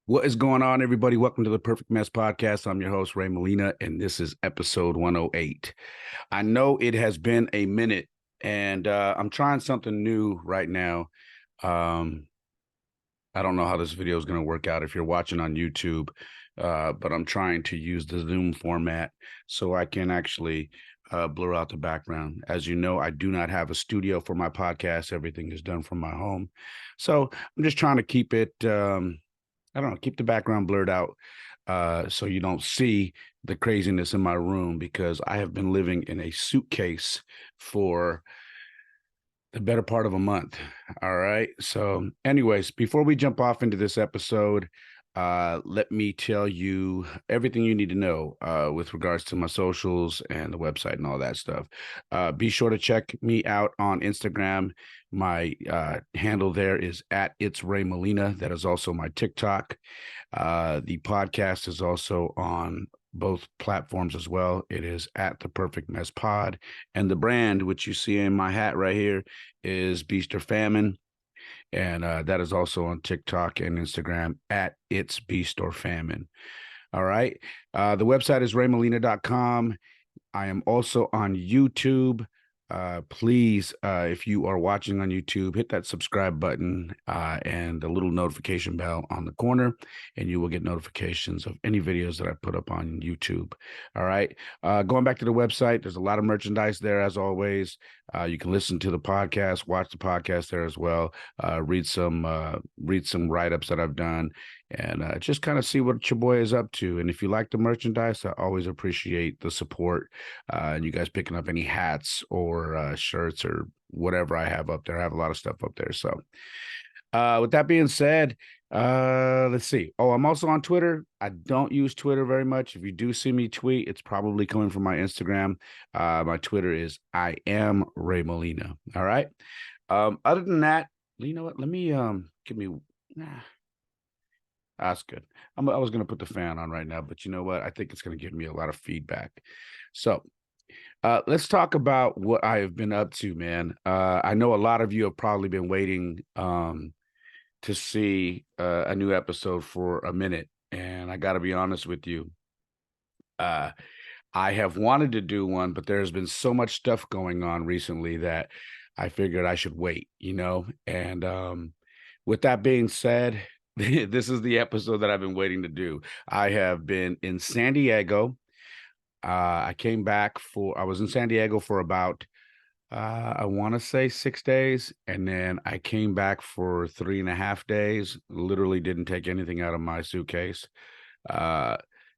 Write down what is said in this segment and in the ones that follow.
What is going on, everybody? Welcome to the Perfect Mess Podcast. I'm your host, Ray Molina, and this is episode 108. I know it has been a minute, and I'm trying something new right now. Um, I don't know how this video is going to work out if you're watching on YouTube, but I'm trying to use the Zoom format so I can actually blur out the background. As you know, I do not have a studio for my podcast. Everything is done from my home. So I'm just trying to keep it. I don't know, keep the background blurred out so you don't see the craziness in my room because I have been living in a suitcase for the better part of a month. All right. So, anyways, before we jump off into this episode, let me tell you everything you need to know with regards to my socials and the website and all that stuff. Be sure to check me out on Instagram. My handle there is at It's Ray Molina. That is also my TikTok. The podcast is also on both platforms as well. It is at The Perfect Mess Pod. And the brand, which you see in my hat right here, is Beast or Famine. And that is also on TikTok and Instagram at It's Beast or Famine. All right. The website is raymolina.com. I am also on YouTube. Please, if you are watching on YouTube, hit that subscribe button and the little notification bell on the corner, and you will get notifications of any videos that I put up on YouTube. All right. Going back to the website, there's a lot of merchandise there, as always. You can listen to the podcast, watch the podcast there as well. Read some write-ups that I've done, and just kind of see what your boy is up to. And if you like the merchandise, I always appreciate the support. And you guys picking up any hats or shirts or whatever I have up there. I have a lot of stuff up there. So with that being said, let's see. Oh, I'm also on Twitter. I don't use Twitter very much. If you do see me tweet, it's probably coming from my Instagram. My Twitter is I am Ray Molina. All right. Other than that, you know what? Let me give me nah, that's good. I was going to put the fan on right now, but you know what? I think it's going to give me a lot of feedback. So let's talk about what I have been up to, man. I know a lot of you have probably been waiting to see a new episode for a minute, and I got to be honest with you. Uh, I have wanted to do one, but there's been so much stuff going on recently that I figured I should wait, you know? And with that being said, this is the episode that I've been waiting to do. I have been in San Diego. I was in San Diego for about, I want to say 6 days. And then I came back for 3.5 days, literally didn't take anything out of my suitcase. Uh,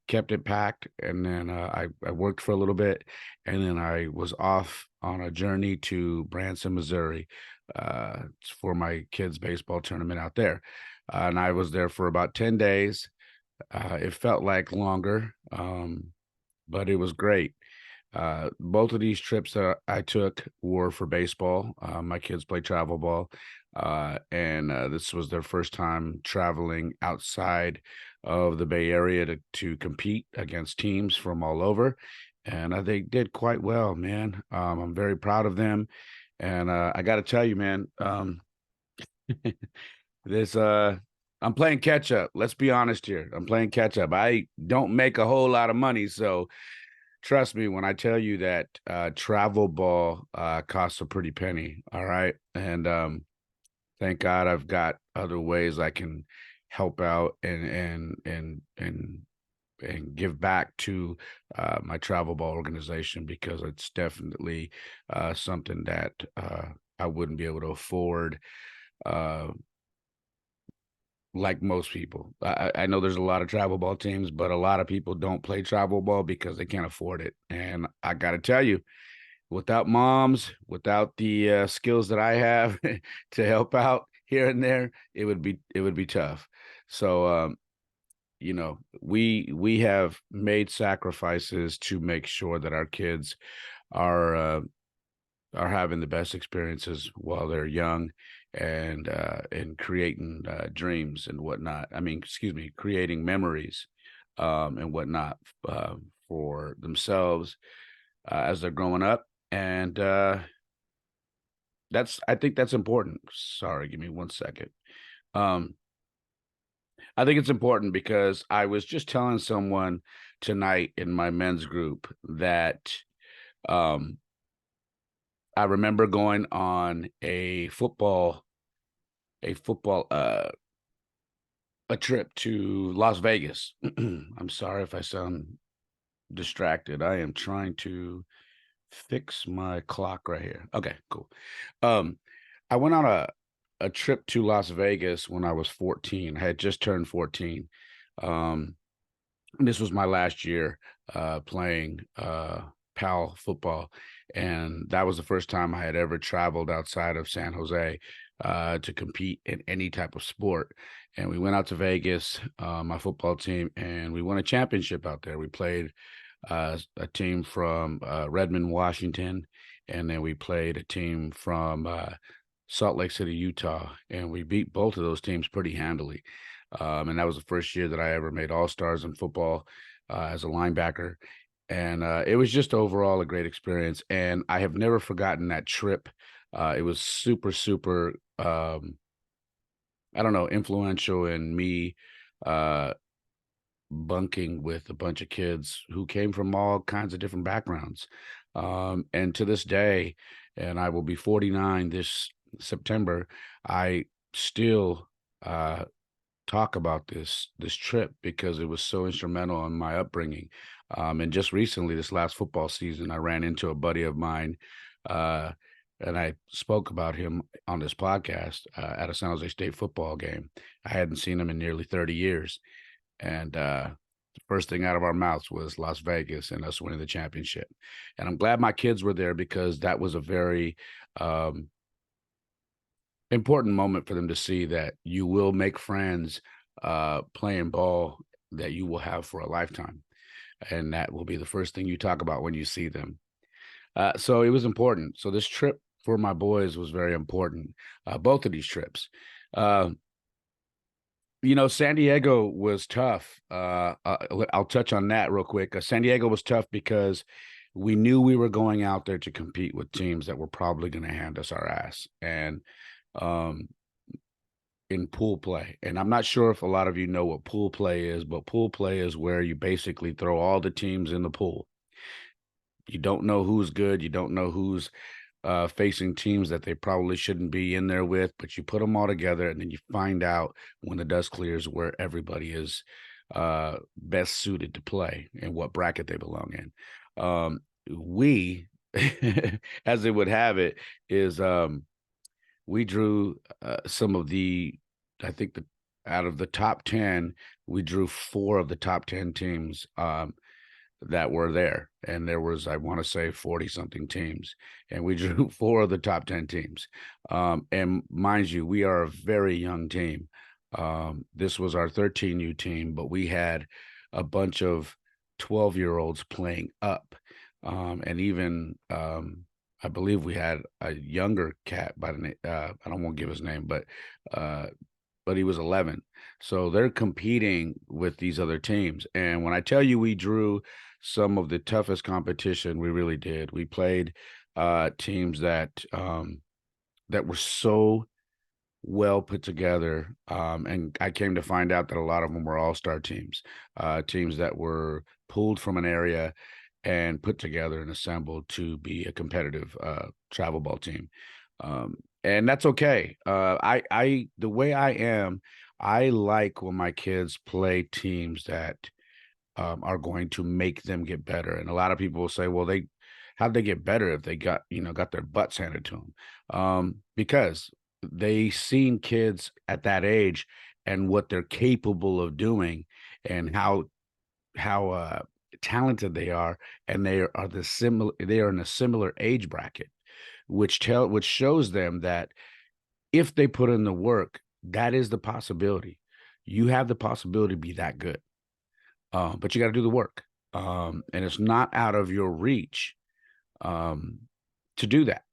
Kept it packed. And then I worked for a little bit. And then I was off on a journey to Branson, Missouri, for my kids' baseball tournament out there. And I was there for about 10 days. It felt like longer. But it was great. Both of these trips that I took were for baseball. My kids play travel ball, and this was their first time traveling outside of the Bay Area to compete against teams from all over, and they did quite well, man. I'm very proud of them, and I got to tell you, man, this I'm playing catch up. Let's be honest here. I'm playing catch up. I don't make a whole lot of money, so trust me when I tell you that travel ball costs a pretty penny. All right. And thank God I've got other ways I can help out and give back to my travel ball organization because it's definitely something that I wouldn't be able to afford. Uh, like most people. I know there's a lot of travel ball teams, but a lot of people don't play travel ball because they can't afford it. And I got to tell you, without moms, without the skills that I have to help out here and there, it would be tough. So we have made sacrifices to make sure that our kids are are having the best experiences while they're young and creating dreams and whatnot. I mean, excuse me, creating memories and whatnot for themselves as they're growing up. And I think that's important. Sorry, give me 1 second. Um, I think it's important because I was just telling someone tonight in my men's group that um, I remember going on a football a trip to Las Vegas. I'm sorry if I sound distracted. I am trying to fix my clock right here. Okay, cool. Um, I went on a trip to Las Vegas when I was 14. I had just turned 14. Um, this was my last year playing PAL football, and that was the first time I had ever traveled outside of San Jose to compete in any type of sport. And we went out to Vegas, my football team, and we won a championship out there. We played a team from Redmond, Washington, and then we played a team from Salt Lake City, Utah, and we beat both of those teams pretty handily. And that was the first year that I ever made All Stars in football as a linebacker. And it was just overall a great experience. And I have never forgotten that trip. It was super, super, I don't know, influential in me uh, bunking with a bunch of kids who came from all kinds of different backgrounds. And to this day, and I will be 49 this September, I still talk about this trip because it was so instrumental in my upbringing. And just recently, this last football season, I ran into a buddy of mine, uh, and I spoke about him on this podcast at a San Jose State football game. I hadn't seen him in nearly 30 years, and the first thing out of our mouths was Las Vegas and us winning the championship. And I'm glad my kids were there because that was a very um, important moment for them to see that you will make friends playing ball that you will have for a lifetime. And that will be the first thing you talk about when you see them. So it was important. So this trip for my boys was very important. Both of these trips. Uh, San Diego was tough. I'll touch on that real quick. San Diego was tough because we knew we were going out there to compete with teams that were probably going to hand us our ass. And um, in pool play. And I'm not sure if a lot of you know what pool play is, but pool play is where you basically throw all the teams in the pool. You don't know who's good. You don't know who's facing teams that they probably shouldn't be in there with, but you put them all together and then you find out when the dust clears where everybody is best suited to play and what bracket they belong in. We, as it would have it, is we drew some of I think out of the top 10, we drew four of the top 10 teams that were there. And there was, I want to say 40 something teams, and we drew four of the top 10 teams. And mind you, we are a very young team. This was our 13U team, but we had a bunch of 12-year-olds playing up. And even, I believe we had a younger cat by the name, I don't want to give his name, uh, but he was 11. So they're competing with these other teams. And when I tell you we drew some of the toughest competition, we really did. We played teams that were so well put together. And I came to find out that a lot of them were all-star teams, teams that were pulled from an area and put together and assembled to be a competitive travel ball team. And that's okay. The way I am, I like when my kids play teams that are going to make them get better. And a lot of people will say, well, how'd they get better if they got their butts handed to them? Because they seen kids at that age and what they're capable of doing and how talented they are, and they are in a similar age bracket, which shows them that if they put in the work, that is the possibility. You have the possibility to be that good, but you got to do the work, and it's not out of your reach to do that.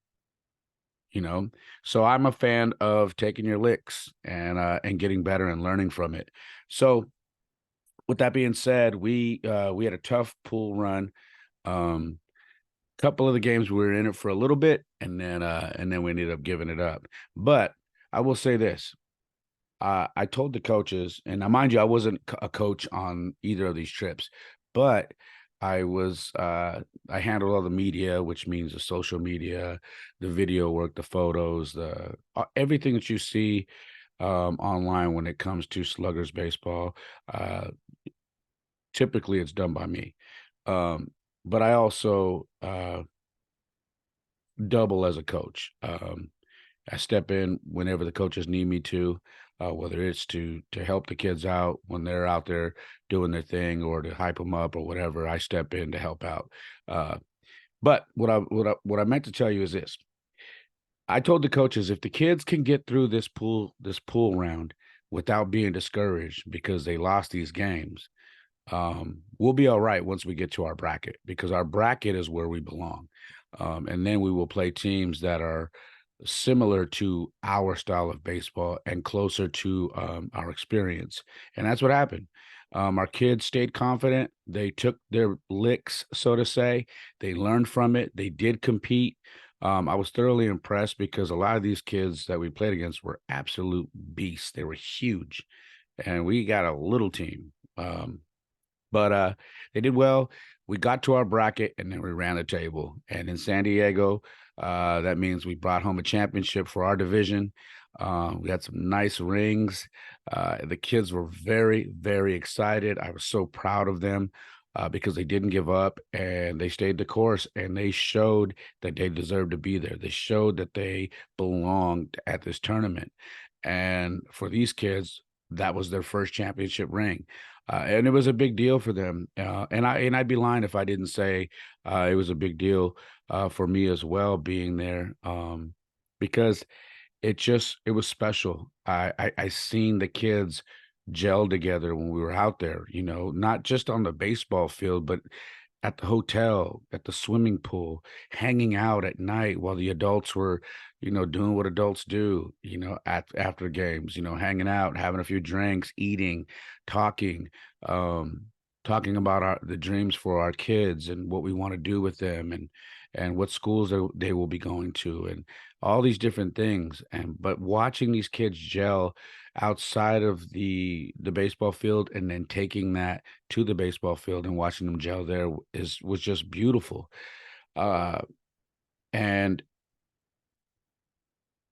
So I'm a fan of taking your licks and getting better and learning from it. So with that being said, we had a tough pool run. Couple of the games we were in it for a little bit, and then we ended up giving it up. But I will say this: I told the coaches, and now mind you, I wasn't a coach on either of these trips, but I was I handled all the media, which means the social media, the video work, the photos, the everything that you see online when it comes to Sluggers baseball. Uh, Typically, it's done by me, um, but I also double as a coach. I step in whenever the coaches need me to, whether it's to help the kids out when they're out there doing their thing or to hype them up or whatever. I step in to help out. Uh, but what I meant to tell you is this: I told the coaches if the kids can get through this pool round without being discouraged because they lost these games, we'll be all right once we get to our bracket because our bracket is where we belong. And then we will play teams that are similar to our style of baseball and closer to our experience. And that's what happened. Our kids stayed confident. They took their licks, so to say. They learned from it. They did compete. I was thoroughly impressed because a lot of these kids that we played against were absolute beasts. They were huge, and we got a little team. But they did well. We got to our bracket and then we ran the table. And in San Diego, that means we brought home a championship for our division. We had some nice rings. The kids were very, very excited. I was so proud of them because they didn't give up and they stayed the course and they showed that they deserved to be there. They showed that they belonged at this tournament. And for these kids, that was their first championship ring. And it was a big deal for them. And I'd be lying if I didn't say it was a big deal for me as well being there because it was special. I seen the kids gel together when we were out there. Not just on the baseball field, but at the hotel, at the swimming pool, hanging out at night while the adults were, doing what adults do, after games, hanging out, having a few drinks, eating, talking, um, talking about the dreams for our kids and what we want to do with them and what schools they will be going to and all these different things. But watching these kids gel outside of the baseball field and then taking that to the baseball field and watching them gel there was just beautiful. Uh, and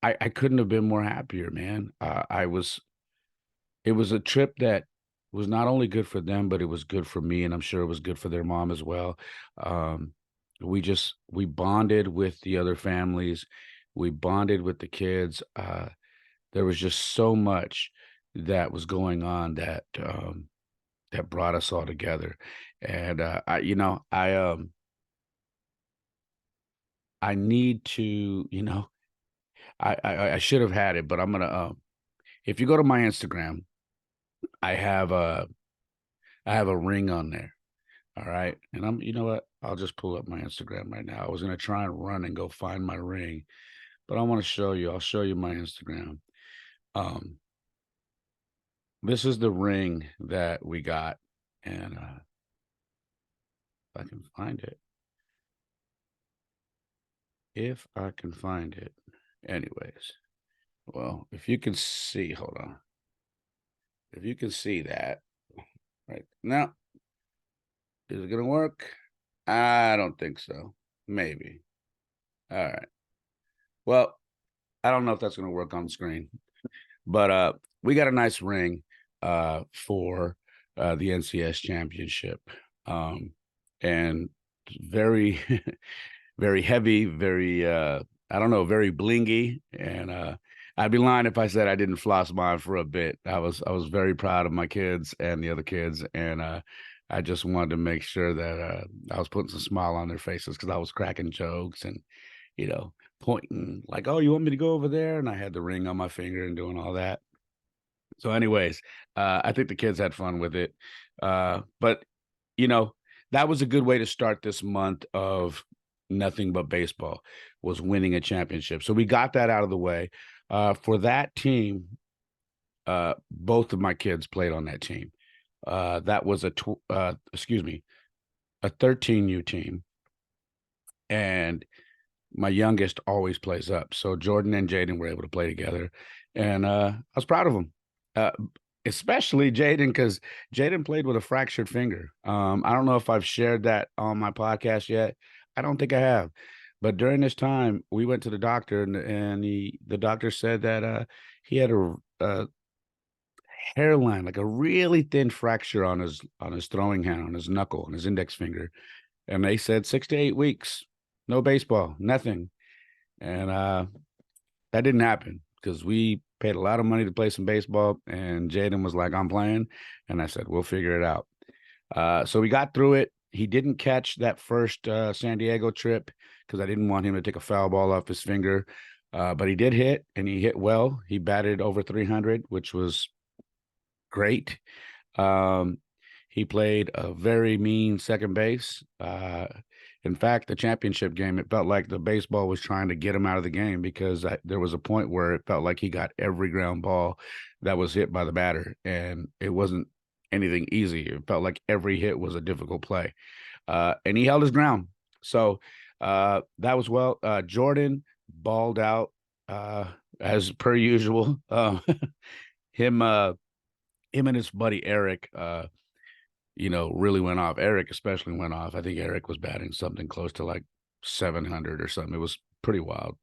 I couldn't have been more happier, man. It was a trip that was not only good for them, but it was good for me, and I'm sure it was good for their mom as well. Um, we bonded with the other families, we bonded with the kids. There was just so much that was going on that brought us all together. And I need to, I should have had it, but I'm gonna if you go to my Instagram, I have a I have a ring on there. All right. And you know what? I'll just pull up my Instagram right now. I was gonna try and run and go find my ring, but I want to show you. I'll show you my Instagram. Um, this is the ring that we got, and if I can find it, if I can find it. Anyways, well, if you can see, hold on. If you can see that right now, is it gonna work? I don't think so. Maybe. All right. Well, I don't know if that's gonna work on the screen, but we got a nice ring for the NCS championship. Um, and very very heavy, very I don't know, very blingy. And I'd be lying if I said I didn't floss mine for a bit. I was very proud of my kids and the other kids, and I just wanted to make sure that I was putting some smile on their faces because I was cracking jokes and you know pointing like, "Oh, you want me to go over there?" And I had the ring on my finger and doing all that. So, anyways, I think the kids had fun with it. But you know, that was a good way to start this month of nothing but baseball was winning a championship. So we got that out of the way. For that team, both of my kids played on that team. That was excuse me, a 13U team, and my youngest always plays up. So Jordan and Jaden were able to play together, and I was proud of them. Uh, Especially Jaden, because Jaden played with a fractured finger. I don't know if I've shared that on my podcast yet. I don't think I have. But during this time, we went to the doctor, and the doctor said that he had a hairline, like a really thin fracture on his throwing hand, on his knuckle, on his index finger. And they said 6 to 8 weeks, no baseball, nothing. And that didn't happen because we paid a lot of money to play some baseball. And Jaden was like, I'm playing. And I said, we'll figure it out. So we got through it. He didn't catch that first San Diego trip because I didn't want him to take a foul ball off his finger. But he did hit, and he hit well. He batted over 300, which was great. Um, he played a very mean second base. In fact, the championship game, it felt like the baseball was trying to get him out of the game because there was a point where it felt like he got every ground ball that was hit by the batter, and it wasn't anything easy. It felt like every hit was a difficult play, and he held his ground. So that was well. Jordan balled out as per usual. Him, him and his buddy Eric, really went off. Eric especially went off. I think Eric was batting something close to like 700 or something. It was pretty wild.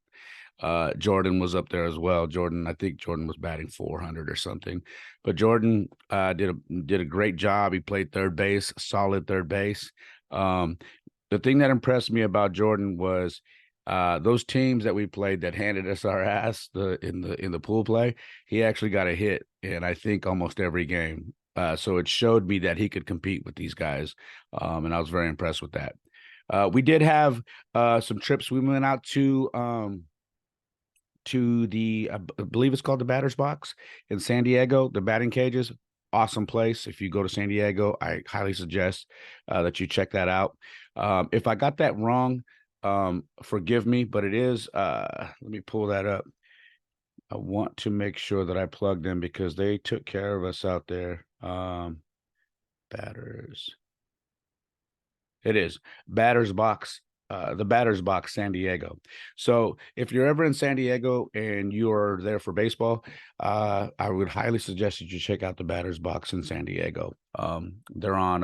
Jordan was up there as well. I think Jordan was batting 400 or something. But Jordan did a great job. He played third base, solid third base. Um, the thing that impressed me about Jordan was those teams that we played that handed us our ass in the pool play. He actually got a hit in I think almost every game. So it showed me that he could compete with these guys, and I was very impressed with that. We did have some trips. We went out to I believe it's called the Batter's Box in San Diego, the batting cages. Awesome place. If you go to San Diego, I highly suggest that you check that out. If I got that wrong, forgive me, but it is. Let me pull that up. I want to make sure that I plugged in because they took care of us out there. Batters. It is Batters Box, the Batters Box, San Diego. So if you're ever in San Diego and you're there for baseball, I would highly suggest that you check out the Batters Box in San Diego. They're on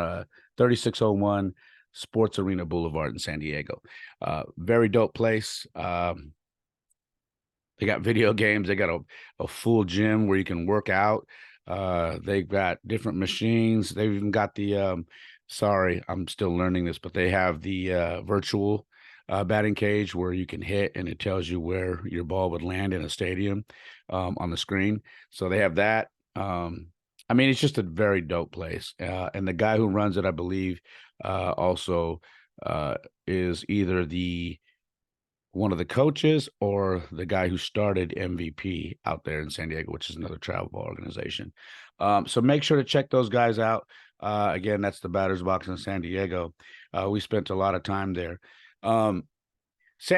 3601 Sports Arena Boulevard in San Diego. Very dope place. They got video games. They got a full gym where you can work out. They've got different machines. They've even got the sorry, I'm still learning this, but they have the virtual batting cage where you can hit and it tells you where your ball would land in a stadium on the screen. So they have that. I mean, it's just a very dope place. And the guy who runs it, I believe, also is either one of the coaches or the guy who started MVP out there in San Diego, which is another travel ball organization. So make sure to check those guys out. Again, that's the Batter's Box in San Diego. We spent a lot of time there. San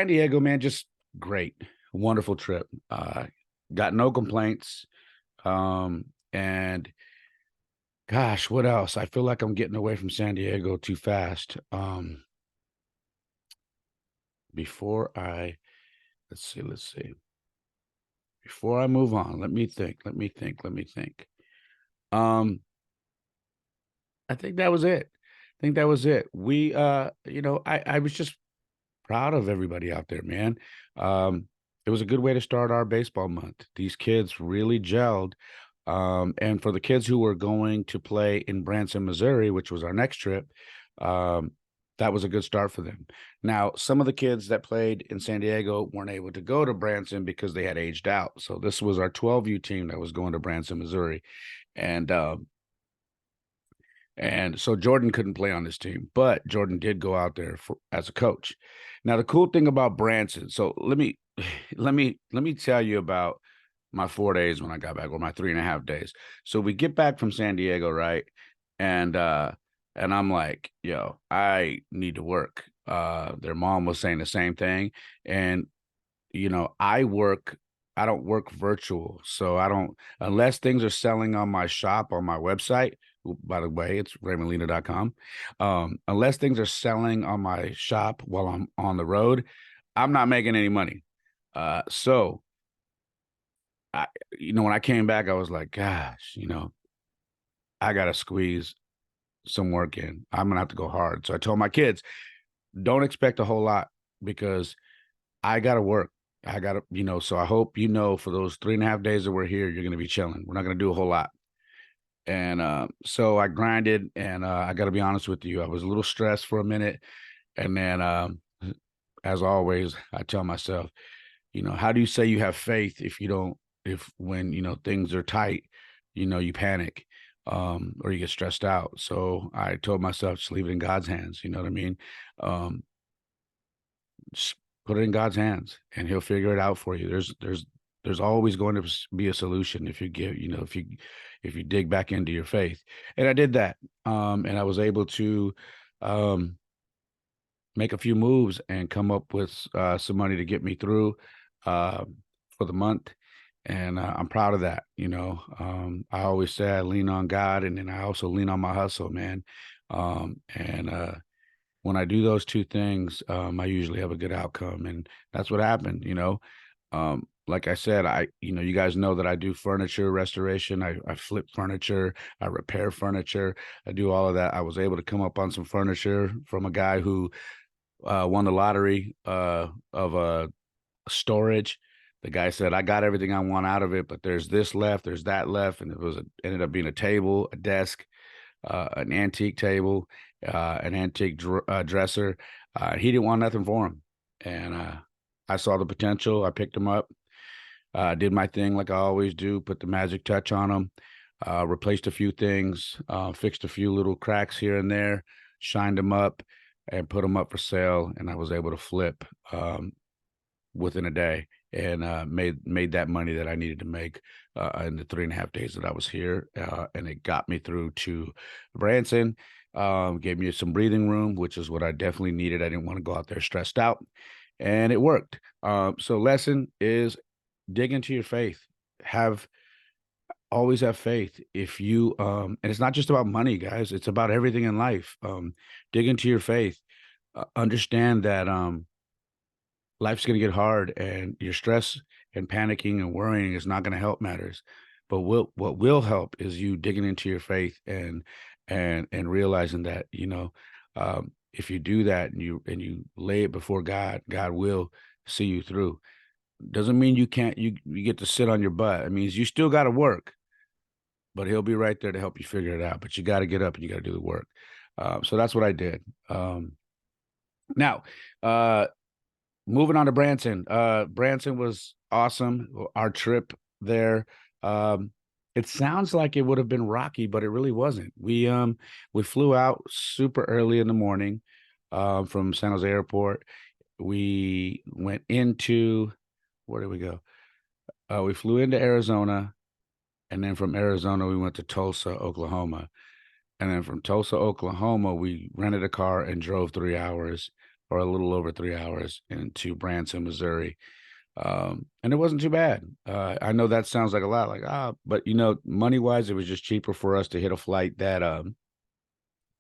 Diego, man, just great, wonderful trip. Got no complaints. And gosh, what else? I feel like I'm getting away from San Diego too fast. Before I let's see. Before I move on, let me think. I think that was it. We I was just proud of everybody out there, man. It was a good way to start our baseball month. These kids really gelled. And for the kids who were going to play in Branson, Missouri, which was our next trip, that was a good start for them. Now, some of the kids that played in San Diego weren't able to go to Branson because they had aged out. So this was our 12U team that was going to Branson, Missouri. And so Jordan couldn't play on this team, but Jordan did go out there as a coach. Now, the cool thing about Branson, so let me tell you about my 4 days when I got back, or my 3.5 days. So we get back from San Diego, right? And I'm like, yo, I need to work. Their mom was saying the same thing. And, I don't work virtual. So unless things are selling on my shop, on my website, by the way, it's raymolina.com. Unless things are selling on my shop while I'm on the road, I'm not making any money. So I, when I came back, I was like, gosh, I got to squeeze some work in. I'm going to have to go hard. So I told my kids, don't expect a whole lot because I got to work. I got to, so I hope, for those 3.5 days that we're here, you're going to be chilling. We're not going to do a whole lot. And so I grinded, and I got to be honest with you, I was a little stressed for a minute. And then, as always, I tell myself, how do you say you have faith if you don't, if when, things are tight, you panic, or you get stressed out. So I told myself, just leave it in God's hands. You know what I mean? Um, just put it in God's hands and he'll figure it out for you. There's always going to be a solution if you give, if you dig back into your faith. And I did that. And I was able to, um, make a few moves and come up with some money to get me through uh, for the month. And I'm proud of that. I always say I lean on God, and then I also lean on my hustle, man. And when I do those two things, I usually have a good outcome, and that's what happened. Like I said, you guys know that I do furniture restoration. I flip furniture, I repair furniture, I do all of that. I was able to come up on some furniture from a guy who won the lottery of storage. The guy said, I got everything I want out of it, but there's this left, there's that left. And ended up being a table, a desk, an antique table, an antique dresser. He didn't want nothing for him. And I saw the potential. I picked him up, did my thing like I always do, put the magic touch on him, replaced a few things, fixed a few little cracks here and there, shined them up, and put them up for sale. And I was able to flip within a day, and made that money that I needed to make in the 3.5 days that I was here. And it got me through to Branson, gave me some breathing room, which is what I definitely needed. I didn't want to go out there stressed out, and it worked. So lesson is dig into your faith. Have Always have faith. If you And it's not just about money, guys. It's about everything in life. Dig into your faith. Understand that life's going to get hard, and your stress and panicking and worrying is not going to help matters. But what will help is you digging into your faith and realizing that, if you do that and you lay it before God, God will see you through. Doesn't mean you get to sit on your butt. It means you still got to work, but he'll be right there to help you figure it out. But you got to get up and you got to do the work. So that's what I did. Now, moving on to Branson. Branson was awesome. Our trip there. Um, it sounds like it would have been rocky, but it really wasn't. We flew out super early in the morning from San Jose Airport. We went into Where did we go? We flew into Arizona, and then from Arizona we went to Tulsa, Oklahoma. And then from Tulsa, Oklahoma, we rented a car and drove 3 hours, or a little over 3 hours, into Branson, Missouri. And it wasn't too bad. I know that sounds like a lot, but money wise, it was just cheaper for us to hit a flight that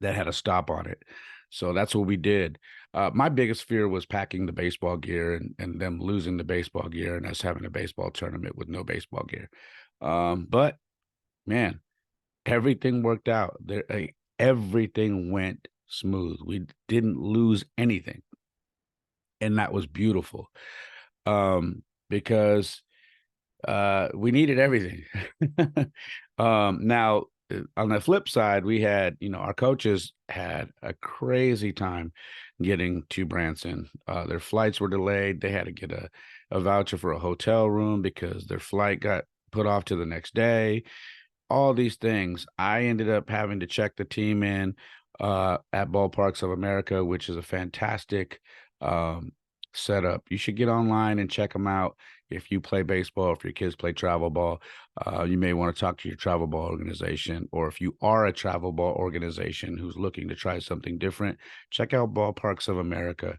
had a stop on it. So that's what we did. My biggest fear was packing the baseball gear and them losing the baseball gear and us having a baseball tournament with no baseball gear. But man, everything worked out. Everything went smooth. We didn't lose anything, and that was beautiful. Because we needed everything. Now, on the flip side, we had, our coaches had a crazy time getting to Branson. Their flights were delayed. They had to get a voucher for a hotel room because their flight got put off to the next day. All these things. I ended up having to check the team in at Ballparks of America, which is a fantastic setup. You should get online and check them out. If you play baseball, if your kids play travel ball, you may want to talk to your travel ball organization. Or if you are a travel ball organization who's looking to try something different, check out Ballparks of America.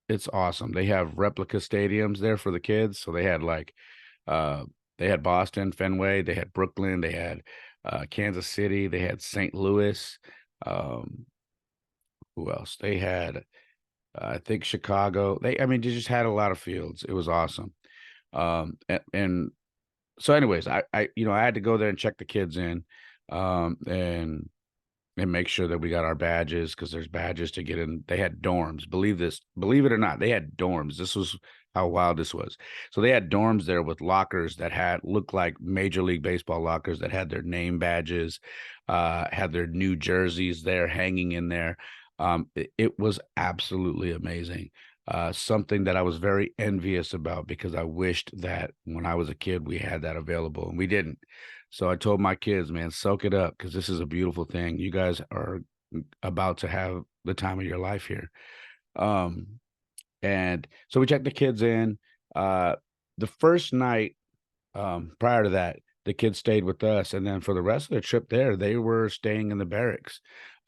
It's awesome. They have replica stadiums there for the kids. So uh, they had Boston, Fenway, they had Brooklyn, they had Kansas City, they had St. Louis. Um, who else? They had I think Chicago. They just had a lot of fields. It was awesome. And So anyways, I had to go there and check the kids in, and make sure that we got our badges because there's badges to get in. They had dorms. Believe it or not, they had dorms. This was how wild this was. So they had dorms there with lockers that had looked like Major League Baseball lockers that had their name badges, had their new jerseys there hanging in there. It was absolutely amazing. Something that I was very envious about because I wished that when I was a kid we had that available and we didn't. So I told my kids, man, soak it up because this is a beautiful thing. You guys are about to have the time of your life here. Um, and so we checked the kids in. Uh, the first night, prior to that, the kids stayed with us, and then for the rest of the trip there, they were staying in the barracks,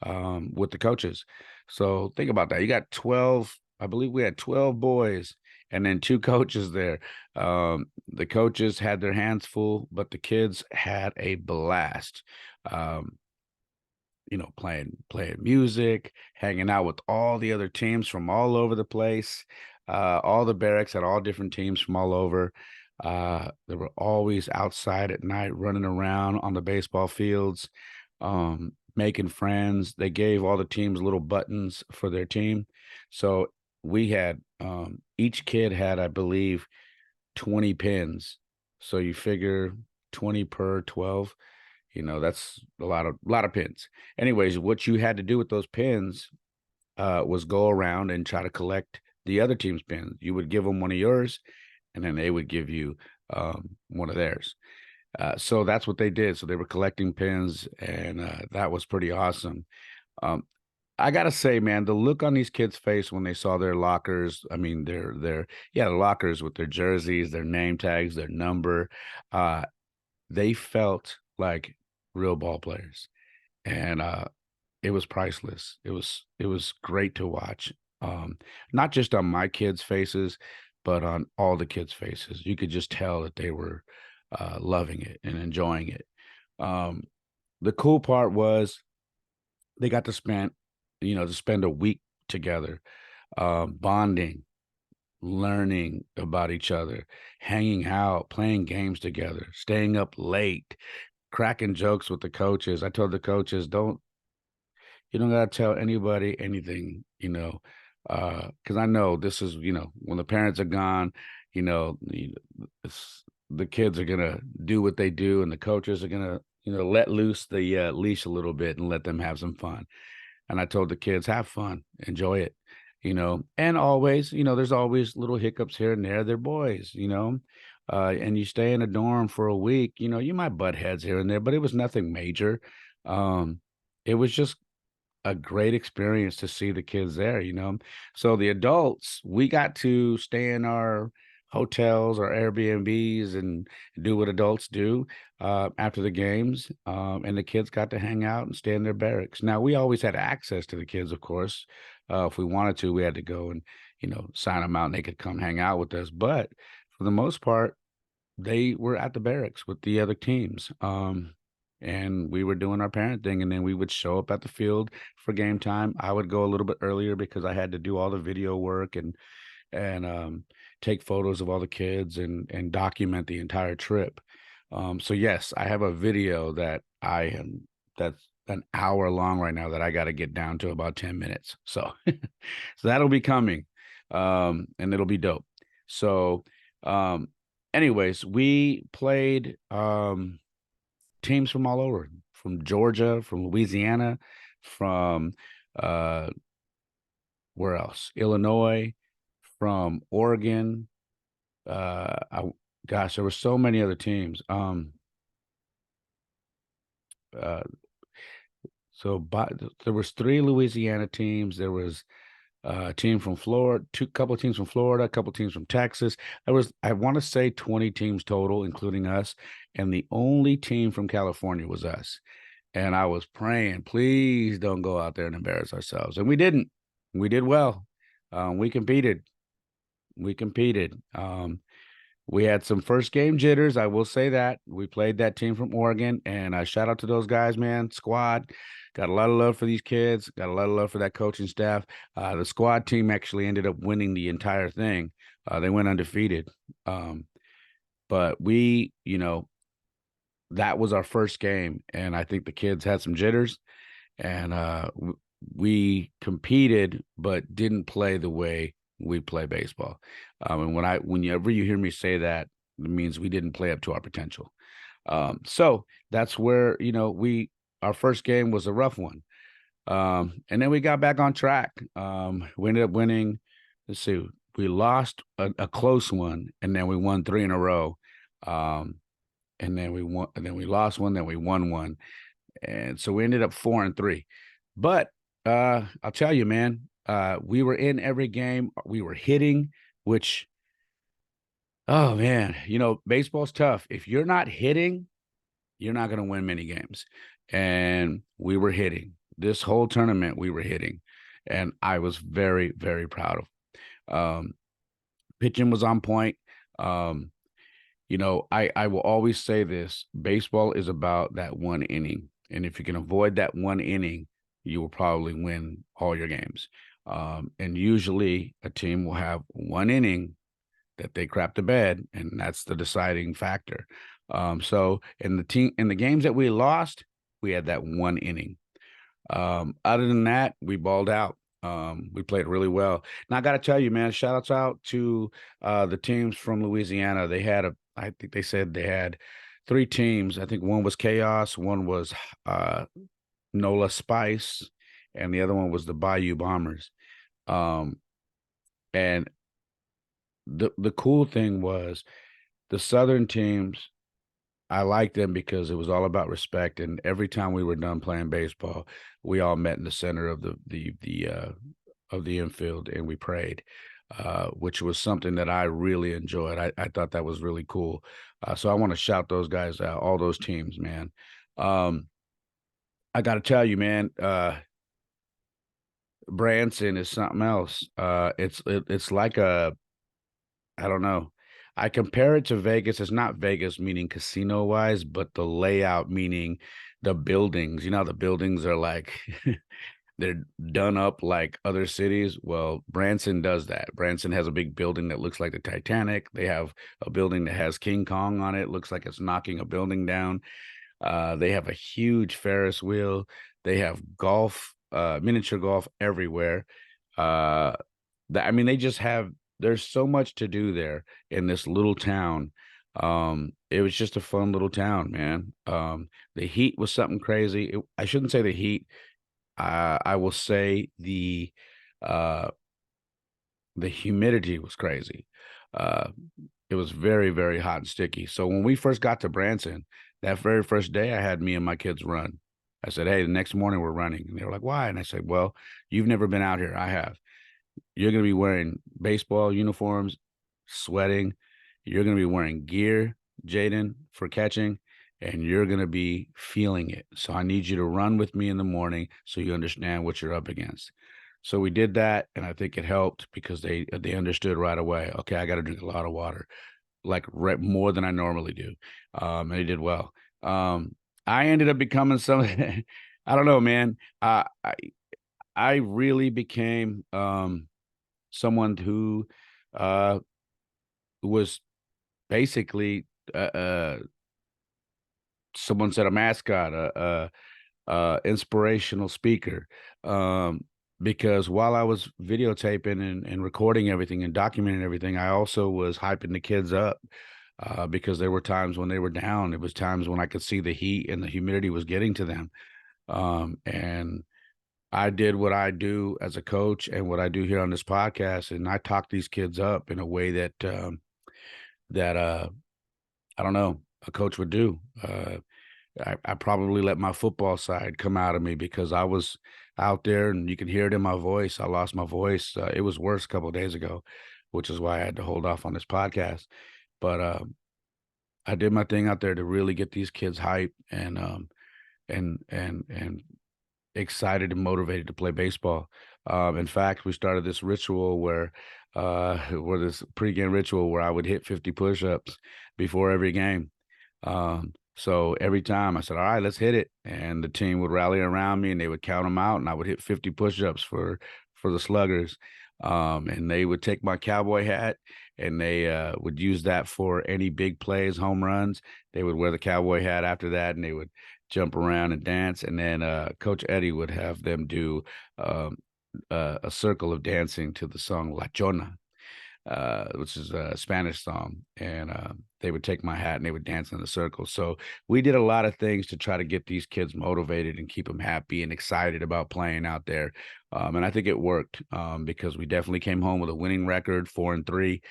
with the coaches. So think about that. You got 12, I believe we had 12 boys and then two coaches there. The coaches had their hands full, but the kids had a blast. Um, playing music, hanging out with all the other teams from all over the place. All the barracks had all different teams from all over. They were always outside at night, running around on the baseball fields, making friends. They gave all the teams little buttons for their team. So we had each kid had, I believe, 20 pins. So you figure 20 per 12. That's a lot of pins. Anyways, what you had to do with those pins was go around and try to collect the other team's pins. You would give them one of yours, and then they would give you one of theirs. So that's what they did. So they were collecting pins, and that was pretty awesome. Um, I gotta say, man, the look on these kids' face when they saw their lockers, I mean, the lockers with their jerseys, their name tags, their number, uh, they felt like real ball players, and it was priceless. It was great to watch. Not just on my kids' faces, but on all the kids' faces. You could just tell that they were loving it and enjoying it. Um, the cool part was they got to spend a week together, bonding, learning about each other, hanging out, playing games together, staying up late, cracking jokes with the coaches. I told the coaches, you don't gotta tell anybody anything, because I know this is, when the parents are gone, the kids are gonna do what they do, and the coaches are gonna, let loose the leash a little bit and let them have some fun. And I told the kids, have fun, enjoy it, and always, there's always little hiccups here and there. They're boys, and you stay in a dorm for a week, you might butt heads here and there, but it was nothing major. Um, it was just a great experience to see the kids there. So the adults, we got to stay in our hotels or Airbnbs and do what adults do after the games. And the kids got to hang out and stay in their barracks. Now, we always had access to the kids, of course. If we wanted to, we had to go and, sign them out and they could come hang out with us. But for the most part, they were at the barracks with the other teams. And we were doing our parent thing, and then we would show up at the field for game time. I would go a little bit earlier because I had to do all the video work and take photos of all the kids and document the entire trip. So yes, I have a video that's an hour long right now that I got to get down to about 10 minutes. So so that'll be coming. And it'll be dope. So anyways, we played teams from all over, from Georgia, from Louisiana, from uh where else? Illinois, from Oregon. Gosh, there were so many other teams. Uh there was three Louisiana teams. There was a team from Florida, couple of teams from Florida, a couple of teams from Texas. I want to say 20 teams total, including us, and the only team from California was us. And I was praying, please don't go out there and embarrass ourselves. And we didn't. We did well. We competed. We competed. We had some first game jitters. I will say that. We played that team from Oregon, and shout out to those guys, man. Squad. Got a lot of love for these kids. Got a lot of love for that coaching staff. The squad team actually ended up winning the entire thing. They went undefeated. but we, that was our first game, and I think the kids had some jitters, and we competed but didn't play the way we play baseball. And whenever you hear me say that, it means we didn't play up to our potential. So that's where we our first game was a rough one, and then we got back on track. We ended up winning. Let's see, we lost a close one, and then we won three in a row. Um, and then we won, and then we lost one, then we won one, and so we ended up 4-3. But I'll tell you, man, we were in every game. We were hitting, which, oh man, baseball's tough. If you're not hitting, you're not going to win many games. And we were hitting this whole tournament. We were hitting, and I was very, very proud of. Pitching was on point. Um, I will always say this: baseball is about that one inning, and if you can avoid that one inning, you will probably win all your games. And usually, a team will have one inning that they crap the bed, and that's the deciding factor. So in the games that we lost, we had that one inning. Other than that, we balled out. We played really well. Now I got to tell you, man, shout outs out to the teams from Louisiana. I think they said they had three teams. I think one was Chaos, one was uh, Nola Spice, and the other one was the Bayou Bombers. Um, and the cool thing was the Southern teams. I liked them because it was all about respect, and every time we were done playing baseball, we all met in the center of the infield and we prayed, which was something that I really enjoyed. I thought that was really cool. So I want to shout those guys out, all those teams, man. Um, I got to tell you, man, Branson is something else. It's like I don't know. I compare it to Vegas. It's not Vegas meaning casino wise, but the layout meaning the buildings. The buildings are like they're done up like other cities. Well, Branson does that. Branson has a big building that looks like the Titanic. They have a building that has King Kong on it. Looks like it's knocking a building down. They have a huge Ferris wheel. They have golf, miniature golf everywhere. Uh, they just have. There's so much to do there in this little town. It was just a fun little town, man. The heat was something crazy. I shouldn't say the heat. I will say uh, the humidity was crazy. Uh, it was very, very hot and sticky. So when we first got to Branson, that very first day, I had me and my kids run. I said, "Hey, the next morning we're running," and they were like, "Why?" And I said, "Well, you've never been out here. I have. You're going to be wearing baseball uniforms, sweating. You're going to be wearing gear, Jaden, for catching, and you're going to be feeling it. So I need you to run with me in the morning so you understand what you're up against." So we did that, and I think it helped because they understood right away. Okay, I got to drink a lot of water, like more than I normally do, and they did well. I ended up becoming some. I don't know, man. I really became someone who uh, was basically someone said a mascot, inspirational speaker. Because while I was videotaping and recording everything and documenting everything, I also was hyping the kids up because there were times when they were down. It was times when I could see the heat and the humidity was getting to them. And I did what I do as a coach and what I do here on this podcast, and I talk these kids up in a way that I don't know a coach would do. I probably let my football side come out of me because I was out there, and you can hear it in my voice. I lost my voice. It was worse a couple of days ago, which is why I had to hold off on this podcast. But I did my thing out there to really get these kids hyped and excited and motivated to play baseball. In fact, we started this ritual where this pregame ritual where I would hit 50 push-ups before every game. So every time I said, "All right, let's hit it," and the team would rally around me and they would count them out, and I would hit 50 push-ups for the sluggers. And they would take my cowboy hat and they would use that for any big plays, home runs. They would wear the cowboy hat after that, and they would jump around and dance. And then Coach Eddie would have them do um, a circle of dancing to the song La Chona, which is a Spanish song, and they would take my hat and they would dance in a circle. So we did a lot of things to try to get these kids motivated and keep them happy and excited about playing out there. And I think it worked because we definitely came home with a winning record, 4-3.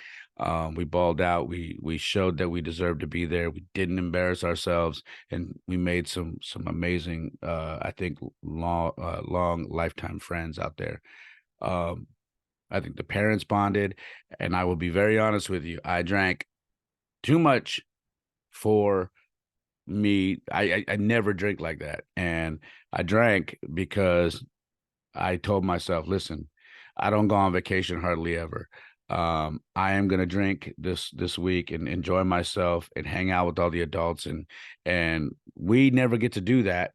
We balled out. We showed that we deserved to be there. We didn't embarrass ourselves, and we made some amazing, I think, long lifetime friends out there. Um, I think the parents bonded, and I will be very honest with you. I drank too much for me. I never drink like that, and I drank because I told myself, "Listen, I don't go on vacation hardly ever. I am gonna drink this week and enjoy myself and hang out with all the adults." And we never get to do that,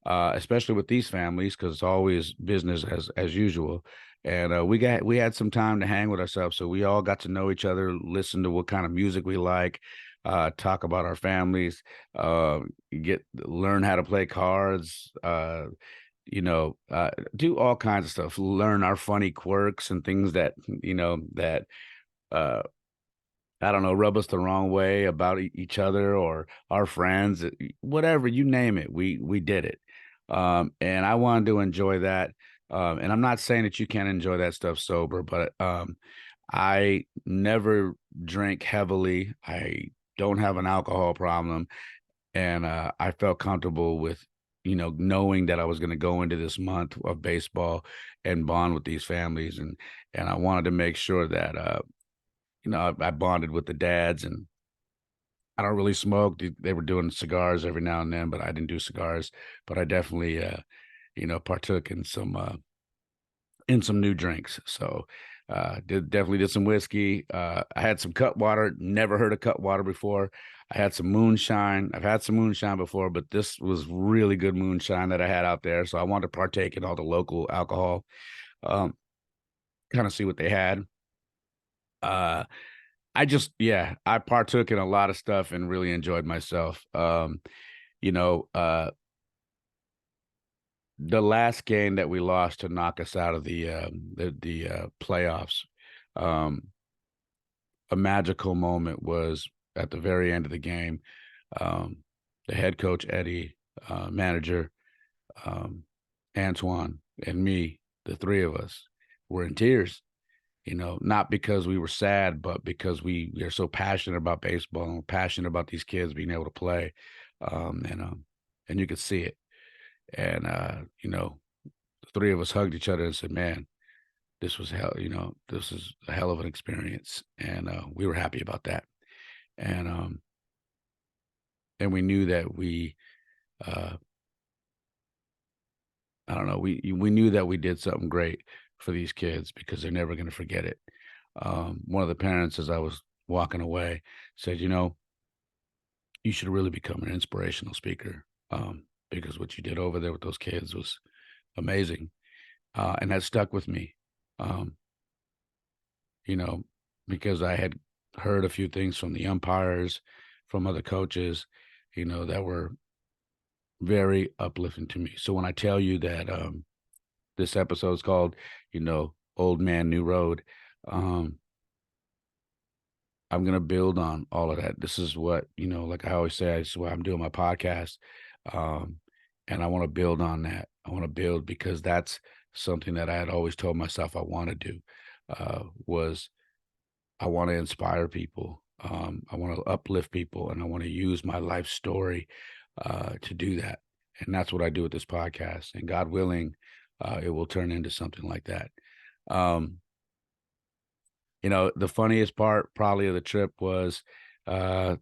especially with these families, because it's always business as usual. And we had some time to hang with ourselves, so we all got to know each other, listen to what kind of music we like, talk about our families, get learn how to play cards, do all kinds of stuff, learn our funny quirks and things that that uh, I don't know, rub us the wrong way about each other or our friends, whatever, you name it, we did it. And I wanted to enjoy that. And I'm not saying that you can't enjoy that stuff sober, but I never drink heavily. I don't have an alcohol problem, and I felt comfortable with knowing that I was going to go into this month of baseball and bond with these families, and I wanted to make sure that I bonded with the dads. And I don't really smoke. They were doing cigars every now and then, but I didn't do cigars. But I definitely, partook in some new drinks. So, definitely did some whiskey. I had some cut water. Never heard of cut water before. I had some moonshine. I've had some moonshine before, but this was really good moonshine that I had out there. So I wanted to partake in all the local alcohol, um, kind of see what they had. Uh, I partook in a lot of stuff and really enjoyed myself. You know, uh, the last game that we lost to knock us out of the playoffs, um, a magical moment was at the very end of the game. Um, the head coach Eddie, manager Antoine, and me, the three of us, were in tears. Not because we were sad, but because we are so passionate about baseball and we're passionate about these kids being able to play. And you could see it. And the three of us hugged each other and said, "Man, this was hell, this is a hell of an experience." And we were happy about that. And we knew that uh I don't know, we knew that we did something great for these kids because they're never gonna forget it. One of the parents, as I was walking away, said, "You should really become an inspirational speaker, because what you did over there with those kids was amazing." And that stuck with me, um, you know, because I had heard a few things from the umpires, from other coaches, that were very uplifting to me. So when I tell you that this episode is called, Old Man, New Road, um, I'm gonna build on all of that. This is what, like I always say, this is why I'm doing my podcast. Um, and I want to build on that. I want to build because that's something that I had always told myself I want to do. Was I want to inspire people. I want to uplift people, and I want to use my life story to do that. And that's what I do with this podcast. And God willing, it will turn into something like that. Um, the funniest part probably of the trip was, uh,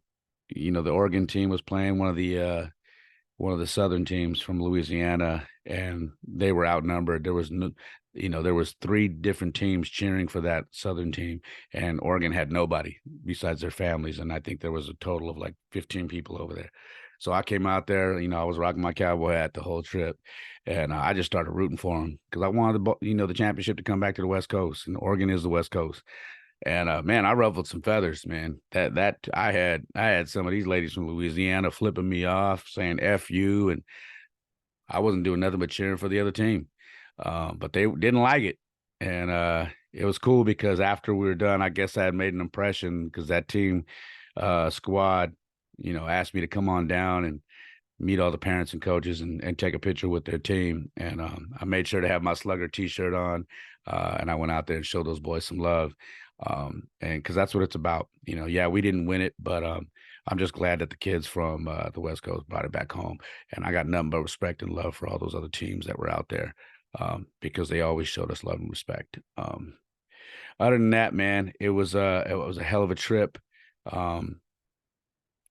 the Oregon team was playing one of the Southern teams from Louisiana, and they were outnumbered. There was no, there was three different teams cheering for that Southern team, and Oregon had nobody besides their families. And I think there was a total of like 15 people over there. So I came out there, I was rocking my cowboy hat the whole trip, and I just started rooting for them because I wanted the championship to come back to the West Coast, and Oregon is the West Coast. And man, I ruffled some feathers, man. That I had some of these ladies from Louisiana flipping me off, saying "F you," and I wasn't doing nothing but cheering for the other team. But they didn't like it. And it was cool because after we were done, I guess I had made an impression because that team squad, asked me to come on down and meet all the parents and coaches and take a picture with their team. And I made sure to have my Slugger T-shirt on, and I went out there and showed those boys some love. And because that's what it's about. Yeah, we didn't win it, but I'm just glad that the kids from the West Coast brought it back home. And I got nothing but respect and love for all those other teams that were out there, because they always showed us love and respect. Other than that, man, it was a hell of a trip. Um,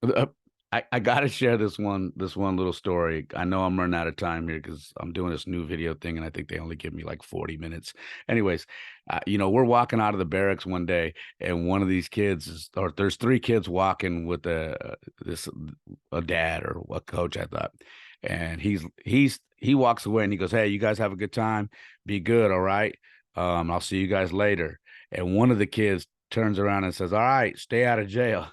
uh, I gotta share this one little story. I know I'm running out of time here because I'm doing this new video thing, and I think they only give me like 40 minutes. Anyways, we're walking out of the barracks one day, and one of these kids or there's three kids walking with a dad or a coach, I thought, and he walks away and he goes, "Hey, you guys have a good time. Be good, all right. I'll see you guys later." And one of the kids turns around and says, "All right, stay out of jail."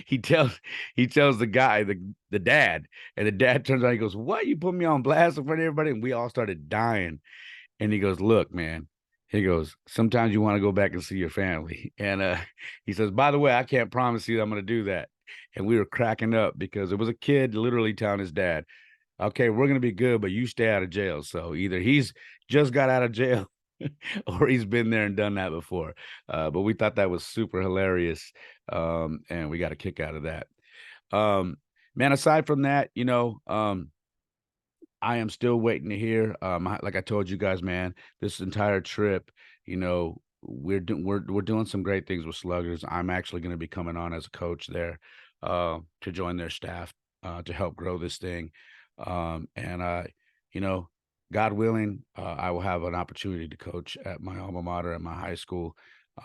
he tells he tells the guy, the dad, and the dad turns around, he goes, "What? You put me on blast in front of everybody?" And we all started dying. And he goes, "Look, man," he goes, "sometimes you want to go back and see your family." And he says, "By the way, I can't promise you that I'm going to do that." And we were cracking up because it was a kid literally telling his dad, "Okay, we're going to be good, but you stay out of jail." So either he's just got out of jail or he's been there and done that before. But we thought that was super hilarious. And we got a kick out of that. Um, Man, aside from that, I am still waiting to hear. Like I told you guys, man, this entire trip, we're doing some great things with Sluggers. I'm actually going to be coming on as a coach there, to join their staff, to help grow this thing. And you know, God willing, I will have an opportunity to coach at my alma mater at my high school.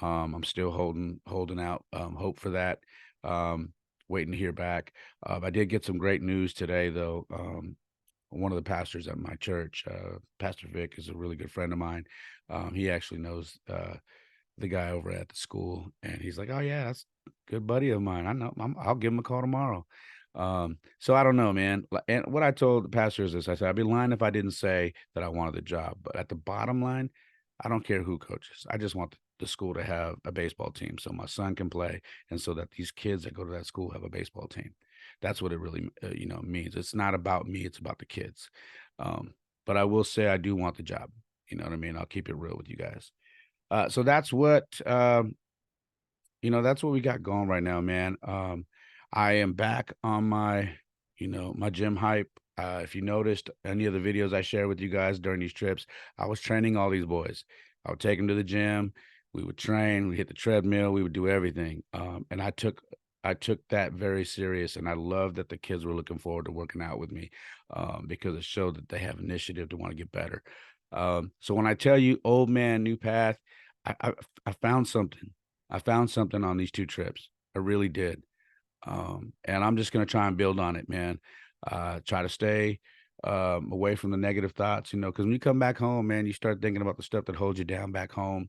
I'm still holding out hope for that. Um, Waiting to hear back. I did get some great news today, though. One of the pastors at my church, Pastor Vic, is a really good friend of mine. He actually knows the guy over at the school, and he's like, "Oh yeah, that's a good buddy of mine. I know. I'll give him a call tomorrow." So I don't know, man. And what I told the pastor is this: I said, "I'd be lying if I didn't say that I wanted the job. But at the bottom line, I don't care who coaches. I just want the school to have a baseball team so my son can play, and so that these kids that go to that school have a baseball team. That's what it really, means. It's not about me; it's about the kids. Um, but I will say I do want the job. You know what I mean? I'll keep it real with you guys. So that's what we got going right now, man. I am back on my gym hype. If you noticed any of the videos I shared with you guys during these trips, I was training all these boys. I would take them to the gym. We would train. We hit the treadmill. We would do everything. And I took that very serious, and I love that the kids were looking forward to working out with me, because it showed that they have initiative to want to get better. So when I tell you, old man, new path, I found something. I found something on these two trips. I really did. And I'm just gonna try and build on it, man. Try to stay away from the negative thoughts, because when you come back home, man, you start thinking about the stuff that holds you down back home,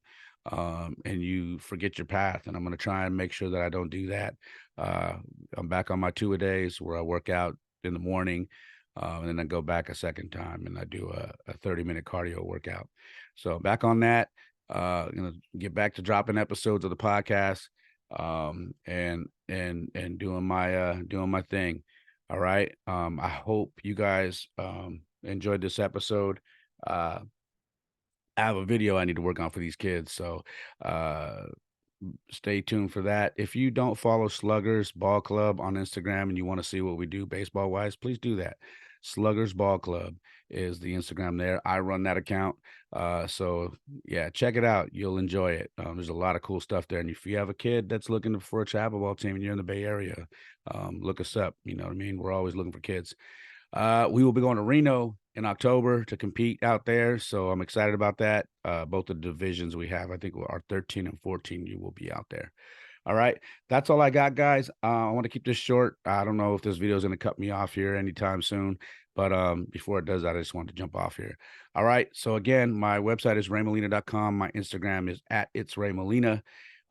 and you forget your path. And I'm gonna try and make sure that I don't do that. Uh, I'm back on my two-a-days where I work out in the morning, and then I go back a second time and I do a 30-minute cardio workout. So back on that. Gonna get back to dropping episodes of the podcast, and doing my thing. All right. I hope you guys enjoyed this episode. Uh, I have a video I need to work on for these kids, so uh, stay tuned for that. If you don't follow Sluggers Ball Club on Instagram and you want to see what we do baseball wise, please do that. Sluggers Ball Club is the Instagram there. I run that account. So yeah, check it out. You'll enjoy it. There's a lot of cool stuff there. And if you have a kid that's looking for a travel ball team and you're in the Bay Area, look us up. You know what I mean? We're always looking for kids. We will be going to Reno in October to compete out there, so I'm excited about that. Both the divisions we have, I think our 13 and 14, you will be out there. All right. That's all I got, guys. I want to keep this short. I don't know if this video is going to cut me off here anytime soon, but before it does that, I just wanted to jump off here. All right. So again, my website is raymolina.com. My Instagram is at it's raymolina.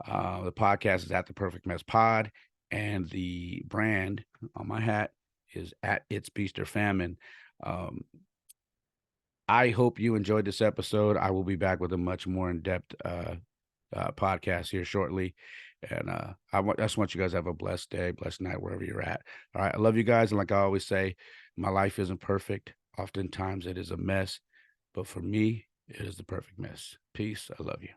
The podcast is at the Perfect Mess Pod, and the brand on my hat is at it's Beast or Famine. I hope you enjoyed this episode. I will be back with a much more in-depth podcast here shortly. And I just want you guys to have a blessed day, blessed night, wherever you're at. All right. I love you guys. And like I always say, my life isn't perfect. Oftentimes it is a mess. But for me, it is the perfect mess. Peace. I love you.